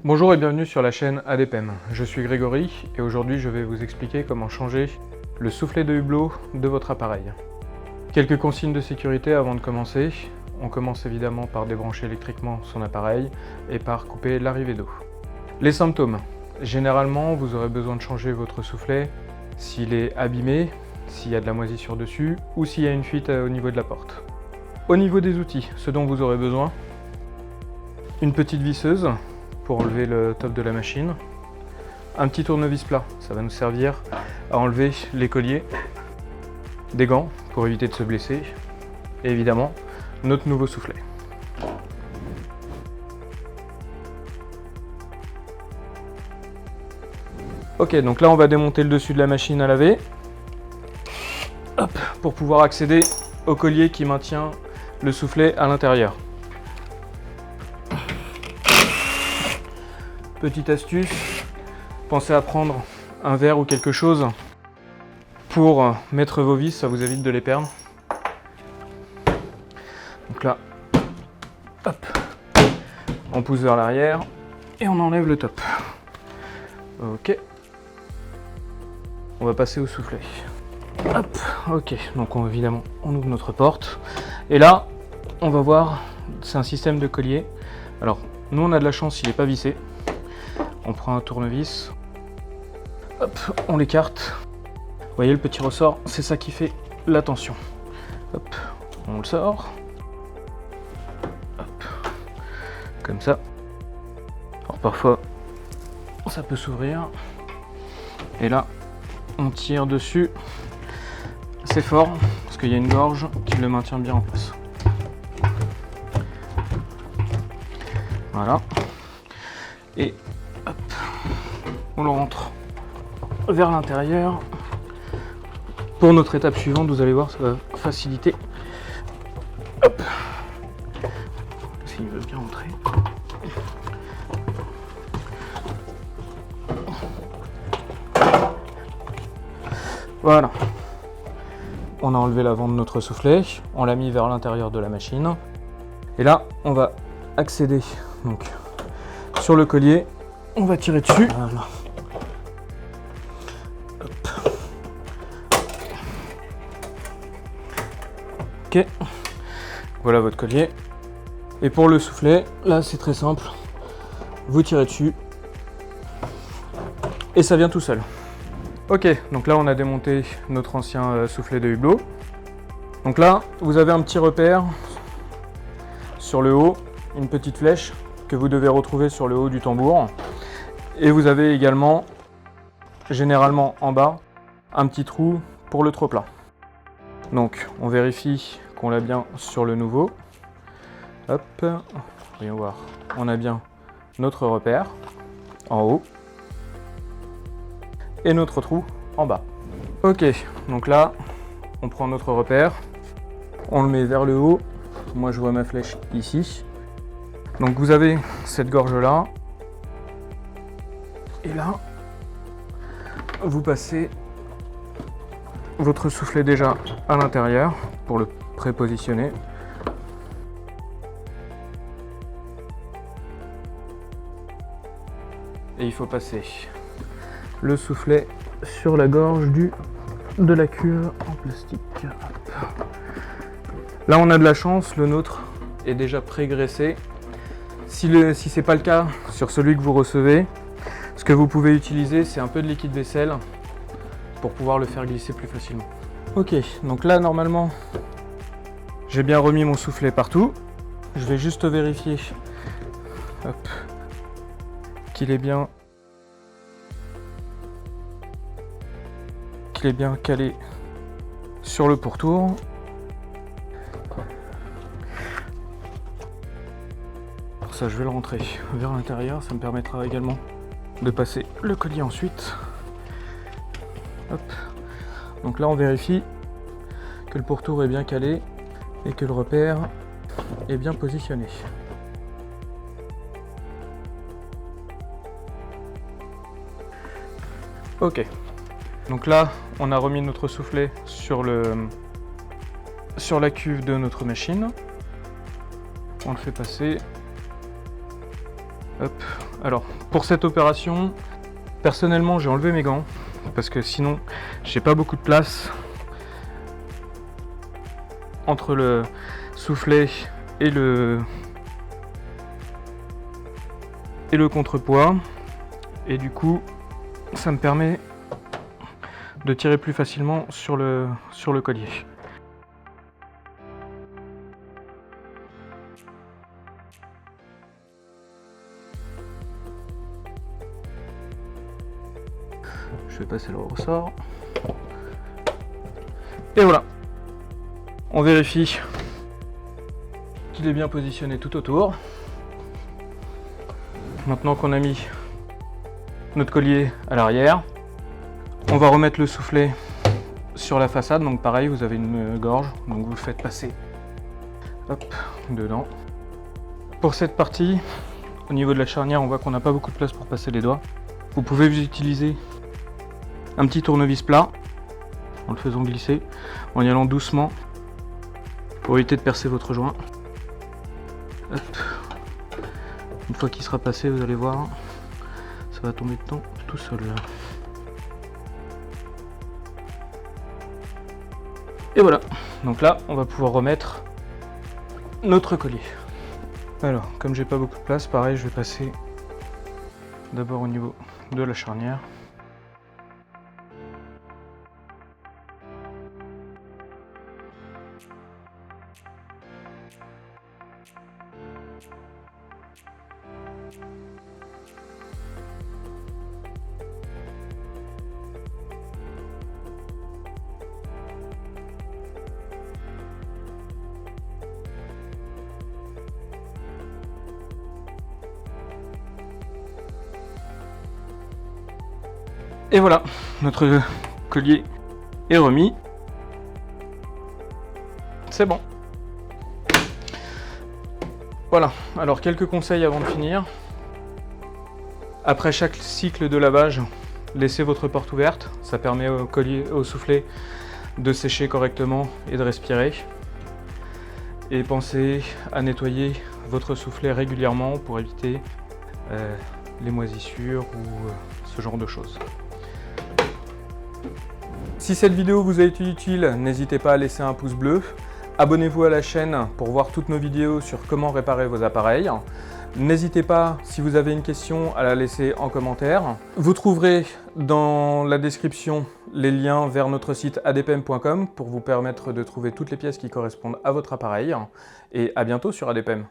Bonjour et bienvenue sur la chaîne ADPEM. Je suis Grégory et aujourd'hui je vais vous expliquer comment changer le soufflet de hublot de votre appareil. Quelques consignes de sécurité avant de commencer. On commence évidemment par débrancher électriquement son appareil et par couper l'arrivée d'eau. Les symptômes. Généralement, vous aurez besoin de changer votre soufflet s'il est abîmé, s'il y a de la moisissure dessus ou s'il y a une fuite au niveau de la porte. Au niveau des outils, ce dont vous aurez besoin, une petite visseuse pour enlever le top de la machine, un petit tournevis plat, ça va nous servir à enlever les colliers, des gants pour éviter de se blesser, et évidemment notre nouveau soufflet. Ok, donc là on va démonter le dessus de la machine à laver. Hop, pour pouvoir accéder au collier qui maintient le soufflet à l'intérieur. Petite astuce, pensez à prendre un verre ou quelque chose pour mettre vos vis, ça vous évite de les perdre. Donc là, hop, on pousse vers l'arrière et on enlève le top. Ok, on va passer au soufflet. Hop, ok, donc évidemment on ouvre notre porte et là on va voir, c'est un système de collier. Alors nous on a de la chance, il n'est pas vissé. On prend un tournevis, hop, on l'écarte. Vous voyez le petit ressort, c'est ça qui fait la tension. Hop, on le sort. Hop, comme ça. Alors parfois, ça peut s'ouvrir. Et là, on tire dessus. C'est fort, parce qu'il y a une gorge qui le maintient bien en place. Voilà. Et hop, on le rentre vers l'intérieur. Pour notre étape suivante, vous allez voir, ça va faciliter. Hop, s'il veut bien rentrer. Voilà. On a enlevé l'avant de notre soufflet, on l'a mis vers l'intérieur de la machine. Et là, on va accéder donc sur le collier. On va tirer dessus. Voilà. Hop. Ok. Voilà votre collier. Et pour le soufflet, là c'est très simple. Vous tirez dessus. Et ça vient tout seul. Ok, donc là on a démonté notre ancien soufflet de hublot. Donc là, vous avez un petit repère sur le haut, une petite flèche que vous devez retrouver sur le haut du tambour. Et vous avez également, généralement en bas, un petit trou pour le trop-plein. Donc on vérifie qu'on l'a bien sur le nouveau. Hop, voyons voir, on a bien notre repère en haut. Et notre trou en bas. Ok, donc là, on prend notre repère, on le met vers le haut. Moi, je vois ma flèche ici. Donc vous avez cette gorge-là. Et là, vous passez votre soufflet déjà à l'intérieur pour le prépositionner. Et il faut passer le soufflet sur la gorge de la cuve en plastique. Hop. Là on a de la chance, le nôtre est déjà pré-graissé. Si c'est pas le cas sur celui que vous recevez, ce que vous pouvez utiliser c'est un peu de liquide vaisselle pour pouvoir le faire glisser plus facilement. Ok, donc là normalement j'ai bien remis mon soufflet partout. Je vais juste vérifier qu'il est bien calé sur le pourtour. Pour ça, je vais le rentrer vers l'intérieur. Ça me permettra également de passer le collier ensuite. Hop. Donc là, on vérifie que le pourtour est bien calé et que le repère est bien positionné. Ok. Donc là, on a remis notre soufflet sur la cuve de notre machine. On le fait passer. Hop, Alors, pour cette opération, personnellement, j'ai enlevé mes gants parce que sinon, j'ai pas beaucoup de place entre le soufflet et le contrepoids. Et du coup, ça me permet de tirer plus facilement sur le collier. Je vais passer le ressort. Et voilà. On vérifie qu'il est bien positionné tout autour. Maintenant qu'on a mis notre collier à l'arrière, on va remettre le soufflet sur la façade. Donc pareil, vous avez une gorge, donc vous le faites passer hop, dedans. Pour cette partie, au niveau de la charnière, on voit qu'on n'a pas beaucoup de place pour passer les doigts. Vous pouvez utiliser un petit tournevis plat en le faisant glisser, en y allant doucement pour éviter de percer votre joint. Hop. Une fois qu'il sera passé, vous allez voir, ça va tomber dedans tout seul. Et voilà, donc là on va pouvoir remettre notre collier. Alors, comme j'ai pas beaucoup de place, pareil, je vais passer d'abord au niveau de la charnière. Et voilà, notre collier est remis. C'est bon. Voilà, alors quelques conseils avant de finir. Après chaque cycle de lavage, laissez votre porte ouverte. Ça permet au collier, au soufflet de sécher correctement et de respirer. Et pensez à nettoyer votre soufflet régulièrement pour éviter les moisissures ou ce genre de choses. Si cette vidéo vous a été utile, n'hésitez pas à laisser un pouce bleu. Abonnez-vous à la chaîne pour voir toutes nos vidéos sur comment réparer vos appareils. N'hésitez pas, si vous avez une question, à la laisser en commentaire. Vous trouverez dans la description les liens vers notre site adepem.com pour vous permettre de trouver toutes les pièces qui correspondent à votre appareil. Et à bientôt sur ADPM.